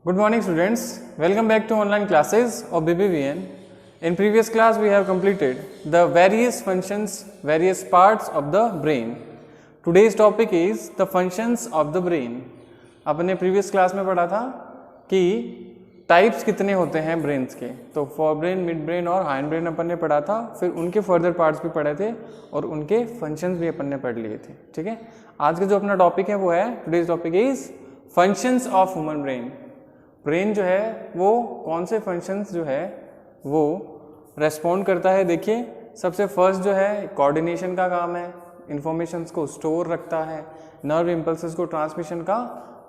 Good morning students, welcome back to online classes of BBVN. In previous class we have completed the various functions, various parts of the brain. Today's topic is the functions of the brain. अपने previous class में पढ़ा था कि types कितने होते हैं brains के, तो फोर ब्रेन, मिड ब्रेन और हाइंड ब्रेन अपन ने पढ़ा था, फिर उनके फर्दर पार्ट्स भी पढ़े थे और उनके फंक्शंस भी अपन ने पढ़ लिए थे। ठीक है, आज का जो अपना टॉपिक है वो है, today's topic is functions of human brain. Brain जो है वो कौन से फंक्शंस जो है वो रेस्पॉन्ड करता है। देखिए, सबसे फर्स्ट जो है कोऑर्डिनेशन का काम है, इंफॉर्मेशंस को स्टोर रखता है, नर्व इम्पल्सेस को ट्रांसमिशन का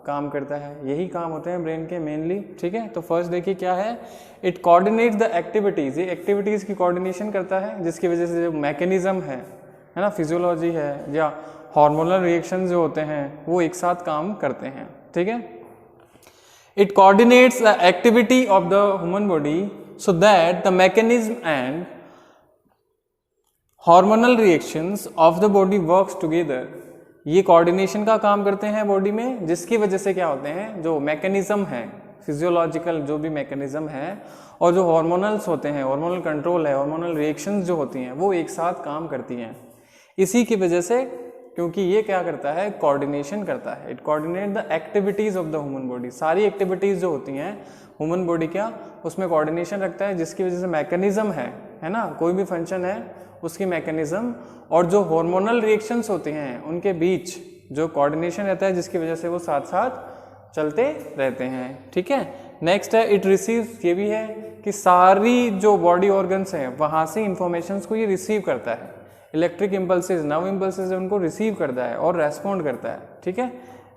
काम करता है, यही काम होते हैं ब्रेन के मेनली। ठीक है, तो फर्स्ट देखिए क्या है, इट कोऑर्डिनेट्स द एक्टिविटीज, ये एक्टिविटीज की कोऑर्डिनेशन करता है, जिसकी वजह से जो मैकेनिज्म है ना, फिजियोलॉजी है या हार्मोनल रिएक्शन जो होते हैं वो एक साथ काम करते हैं। ठीक है, it coordinates the activity of the human body so that the mechanism and hormonal reactions of the body works together। ये कोऑर्डिनेशन का काम करते हैं बॉडी में, जिसकी वजह से क्या होते हैं, जो मैकेनिज्म है, फिजियोलॉजिकल जो भी मैकेनिज्म है और जो हार्मोनल्स होते हैं, हार्मोनल कंट्रोल है, हार्मोनल रिएक्शंस जो होती हैं वो एक साथ काम करती हैं। इसी की वजह से, क्योंकि ये क्या करता है, कोऑर्डिनेशन करता है, it coordinate the activities of the human body. सारी एक्टिविटीज जो होती हैं ह्यूमन बॉडी क्या, उसमें कोऑर्डिनेशन रखता है, जिसकी वजह से मैकेनिज्म है ना, कोई भी फंक्शन है उसकी मैकेनिज्म और जो हार्मोनल रिएक्शंस होते हैं उनके बीच जो कोऑर्डिनेशन रहता है, जिसकी वजह से वो साथ साथ चलते रहते हैं। ठीक है, नेक्स्ट है इट रिसीव्स, ये भी है कि सारी जो बॉडी ऑर्गन्स हैं वहाँ से इंफॉर्मेशंस को ये रिसीव करता है, इलेक्ट्रिक इम्पल्सेस, नर्व इम्पल्सेस उनको रिसीव करता है और रेस्पॉन्ड करता है। ठीक है,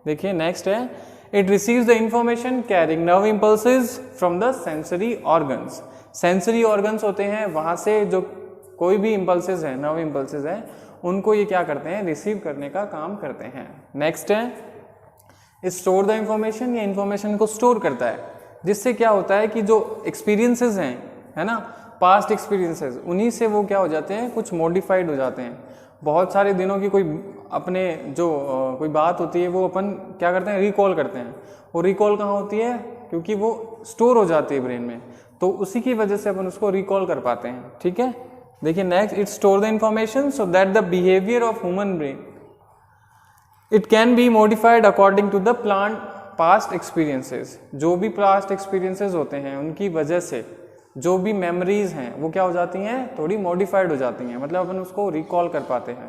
देखिए नेक्स्ट है it receives the information carrying nerve impulses from the sensory organs. Sensory organs होते हैं, वहाँ से जो कोई भी इम्पल्सेस है, नर्व इम्पल्सेस है, उनको ये क्या करते हैं, रिसीव करने का काम करते हैं। नेक्स्ट है स्टोर द इंफॉर्मेशन, ये इंफॉर्मेशन को स्टोर करता है, जिससे क्या होता है कि जो एक्सपीरियंसेस हैं, है ना, पास्ट एक्सपीरियंसेस, उन्हीं से वो क्या हो जाते हैं, कुछ मॉडिफाइड हो जाते हैं। बहुत सारे दिनों की कोई अपने जो कोई बात होती है वो अपन क्या करते हैं, रिकॉल करते हैं। वो रिकॉल कहाँ होती है, क्योंकि वो स्टोर हो जाती है ब्रेन में, तो उसी की वजह से अपन उसको रिकॉल कर पाते हैं। ठीक है, देखिए next, it store the information so that the behaviour of human brain it can be modified according to the plant past experiences. जो भी पास्ट एक्सपीरियंसेस होते हैं उनकी वजह से जो भी मेमोरीज हैं वो क्या हो जाती हैं, थोड़ी मॉडिफाइड हो जाती हैं, मतलब अपन उसको रिकॉल कर पाते हैं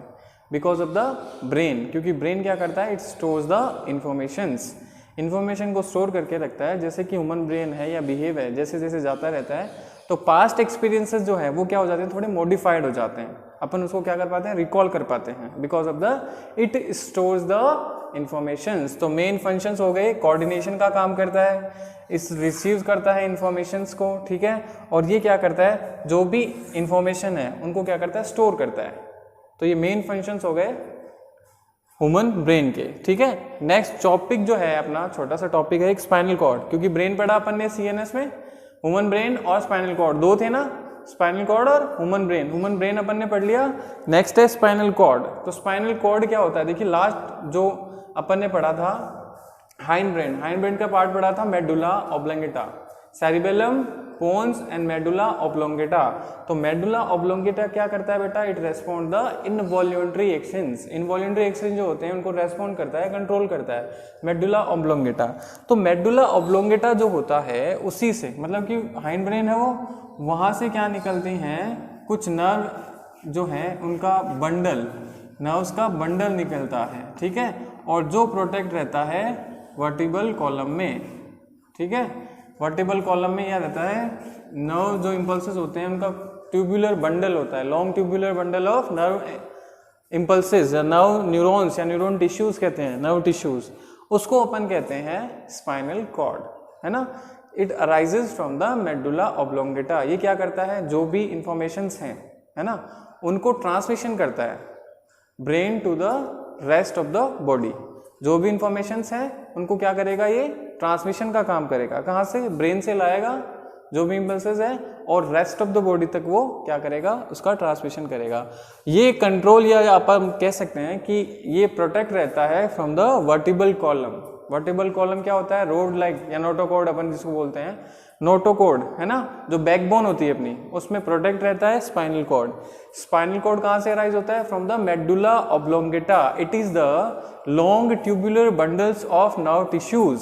बिकॉज ऑफ द ब्रेन, क्योंकि ब्रेन क्या करता है, it stores the informations, information को स्टोर करके रखता है। जैसे कि ह्यूमन ब्रेन है या बिहेव है, जैसे जैसे जाता रहता है तो पास्ट एक्सपीरियंसेस जो है वो क्या हो जाते हैं, थोड़े मॉडिफाइड हो जाते हैं, अपन उसको क्या कर पाते हैं, रिकॉल कर पाते हैं, because of the it stores the informations. तो मेन फंक्शंस हो गए, कोऑर्डिनेशन का काम करता है, इस रिसीव करता है इंफॉर्मेशंस को। ठीक है, और ये क्या करता है, जो भी इंफॉर्मेशन है उनको क्या करता है, स्टोर करता है। तो ये मेन फंक्शंस हो गए ह्यूमन ब्रेन के। ठीक है, नेक्स्ट टॉपिक जो है अपना छोटा सा टॉपिक है एक स्पाइनल कॉर्ड, क्योंकि ब्रेन पढ़ा अपन ने सीएनएस में, ह्यूमन ब्रेन और स्पाइनल कॉर्ड दो थे ना, स्पाइनल कॉर्ड और ह्यूमन ब्रेन अपन ने पढ़ लिया। नेक्स्ट है स्पाइनल कॉर्ड। तो स्पाइनल कॉर्ड क्या होता है, देखिए लास्ट जो अपन ने पढ़ा था हाइंड ब्रेन का पार्ट पढ़ा था medulla oblongata, cerebellum, pons and medulla oblongata. तो मेडुला ऑब्लोंगेटा क्या करता है बेटा, it respond the involuntary actions, involuntary action जो होते हैं उनको रेस्पॉन्ड करता है, कंट्रोल करता है मेडुला ऑब्लोंगेटा। तो मेडुला ऑब्लोंगेटा जो होता है उसी से, मतलब कि हाइंड ब्रेन है वो, वहाँ से क्या निकलते हैं, कुछ नर्व जो है उनका बंडल, नर्व्स का बंडल निकलता है। ठीक है, और जो प्रोटेक्ट रहता है वर्टिबल कॉलम में। ठीक है, वर्टिबल कॉलम में यह रहता है, नर्व जो इम्पल्सेस होते हैं उनका ट्यूबुलर बंडल होता है, long tubular bundle of nerve impulses, nerve neurons या न्यूरॉन टिश्यूज कहते हैं, नर्व टिश्यूज, उसको अपन कहते हैं स्पाइनल कॉर्ड, है ना। It arises from the medulla oblongata. ये क्या करता है, जो भी इंफॉर्मेशंस हैं, है ना, उनको ट्रांसमिशन करता है brain to the rest of the body. जो भी इंफॉर्मेशंस हैं उनको क्या करेगा, ये ट्रांसमिशन का काम करेगा, कहाँ से, ब्रेन से लाएगा जो भी इम्पल्सेस है, और रेस्ट ऑफ द बॉडी तक वो क्या करेगा, उसका ट्रांसमिशन करेगा। ये कंट्रोल या आप कह सकते हैं कि ये प्रोटेक्ट रहता है from the vertebral column, vertebral column क्या होता है, रोड लाइक या नोटोकॉर्ड अपन जिसको बोलते हैं, नोटोकॉर्ड है ना, जो बैकबोन होती है अपनी, उसमें प्रोटेक्ट रहता है स्पाइनल कॉर्ड। स्पाइनल कॉर्ड कहाँ से अराइज होता है, from the medulla oblongata. It is the long tubular bundles of nerve tissues,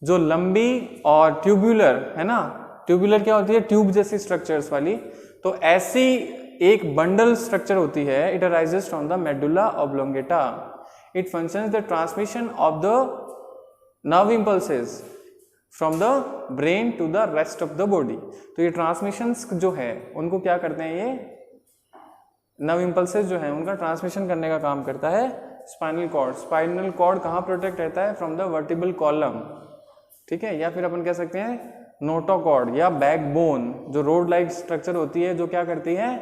जो लंबी और ट्यूबुलर है ना, ट्यूबुलर क्या होती है, ट्यूब जैसी स्ट्रक्चर्स वाली, तो ऐसी एक बंडल स्ट्रक्चर होती है, it arises from the medulla oblongata. It functions the transmission of the nerve impulses from the brain to the rest of the body. तो ये ट्रांसमिशंस जो है उनको क्या करते हैं, ये नर्व इम्पल्सेस जो है उनका ट्रांसमिशन करने का काम करता है स्पाइनल कॉर्ड। स्पाइनल कॉर्ड कहाँ प्रोटेक्ट रहता है, फ्रॉम द वर्टिब्रल कॉलम, ठीक है, या फिर अपन कह सकते हैं नोटोकॉर्ड या बैकबोन, जो रोड लाइक स्ट्रक्चर होती है, जो क्या करती है,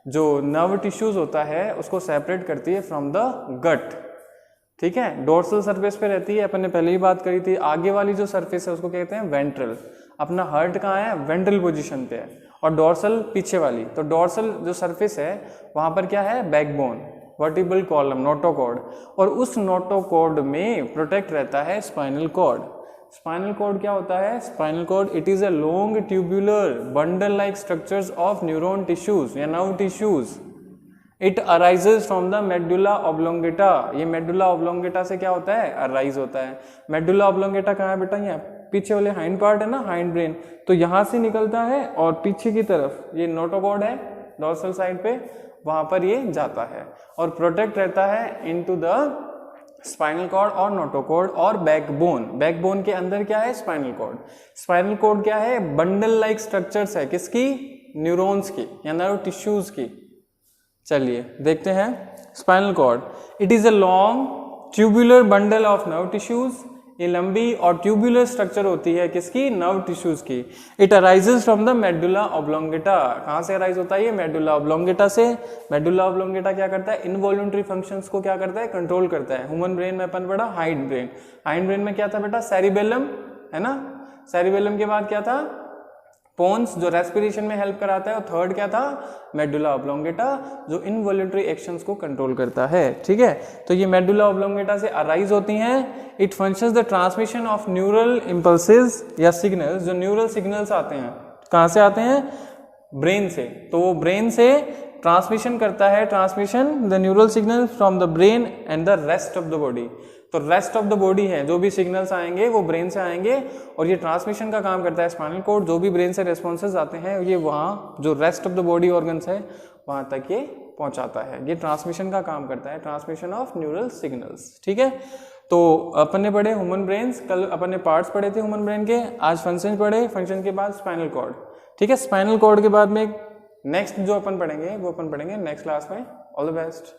जो नर्व टिश्यूज होता है उसको सेपरेट करती है फ्रॉम द गट, ठीक है। डोर्सल सरफेस पे रहती है, अपन ने पहले ही बात करी थी। आगे वाली जो सरफेस है उसको कहते हैं वेंट्रल। अपना हार्ट कहाँ है, वेंट्रल पोजीशन पे है, और डोर्सल पीछे वाली। तो डोर्सल जो सरफेस है वहां पर क्या है, बैकबोन, वर्टिब्रल कॉलम, नोटोकॉर्ड, और उस नोटोकॉर्ड में प्रोटेक्ट रहता है स्पाइनल कॉर्ड। स्पाइनल कॉर्ड क्या होता है, spinal cord it is a long tubular bundle like structures of neuron tissues या nerve tissues. It arises from the medulla oblongata. ये मेडुला ऑब्लोंगेटा से क्या होता है, अराइज होता है। मेडुला ऑब्लोंगेटा कहाँ है बेटा, यहाँ पीछे वाले हाइंड पार्ट है ना, हाइंड ब्रेन, तो यहाँ से निकलता है और पीछे की तरफ ये नोटोकॉर्ड है डोर्सल साइड पे, वहां पर ये जाता है और प्रोटेक्ट रहता है इनटू द स्पाइनल कॉर्ड और नोटोकॉर्ड और बैकबोन। बैकबोन के अंदर क्या है, स्पाइनल कॉर्ड। स्पाइनल कॉर्ड क्या है, बंडल लाइक स्ट्रक्चर्स है, किसकी, न्यूरॉन्स की या नर्व टिश्यूज की। चलिए देखते हैं spinal cord. It is a long tubular bundle of nerve tissues. ये लंबी और ट्यूबुलर स्ट्रक्चर होती है किसकी, नर्व टिश्यूज की। It arises from the medulla oblongata. कहाँ से अराइज होता है ये, मेडुला ऑब्लोंगेटा से। मेडुला ऑब्लोंगेटा क्या करता है, इनवॉल्यूंटरी फंक्शंस को क्या करता है, कंट्रोल करता है। ह्यूमन ब्रेन में अपन पढ़ा हाइंड ब्रेन। हाइंड ब्रेन में क्या था बेटा, सेरिबेलम है ना। सेरिबेलम के बाद क्या था, पोन्स जो रेस्पिरेशन में हेल्प कराता है, और थर्ड क्या था, मेडुला ऑब्लोंगेटा जो इनवॉल्यूंटरी एक्शंस को कंट्रोल करता है, ठीक है। तो ये मेडुला ऑब्लोंगेटा से अराइज होती हैं। It functions the transmission of neural impulses या सिग्नल्स। जो न्यूरल सिग्नल्स आते हैं कहाँ से आते हैं, ब्रेन से, तो वो ब्रेन से ट्रांसमिशन करता है, transmission the neural signal from the brain and the rest of the body. तो रेस्ट ऑफ द बॉडी है, जो भी सिग्नल्स आएंगे वो ब्रेन से आएंगे, और ये ट्रांसमिशन का काम करता है स्पाइनल कॉर्ड। जो भी ब्रेन से रेस्पॉन्सेज आते हैं ये वहाँ जो rest of the body organs है वहाँ तक ये पहुँचाता है। ये ट्रांसमिशन का काम करता है, ट्रांसमिशन ऑफ न्यूरल सिग्नल्स, ठीक है। तो अपन ने पढ़े ह्यूमन ब्रेन्स, कल अपन ने पार्ट्स पढ़े थे ह्यूमन ब्रेन के, आज फंक्शन पढ़े, फंक्शन के बाद स्पाइनल कॉर्ड, ठीक है। स्पाइनल कॉर्ड के बाद में नेक्स्ट जो अपन पढ़ेंगे वो अपन पढ़ेंगे नेक्स्ट क्लास में। All the best.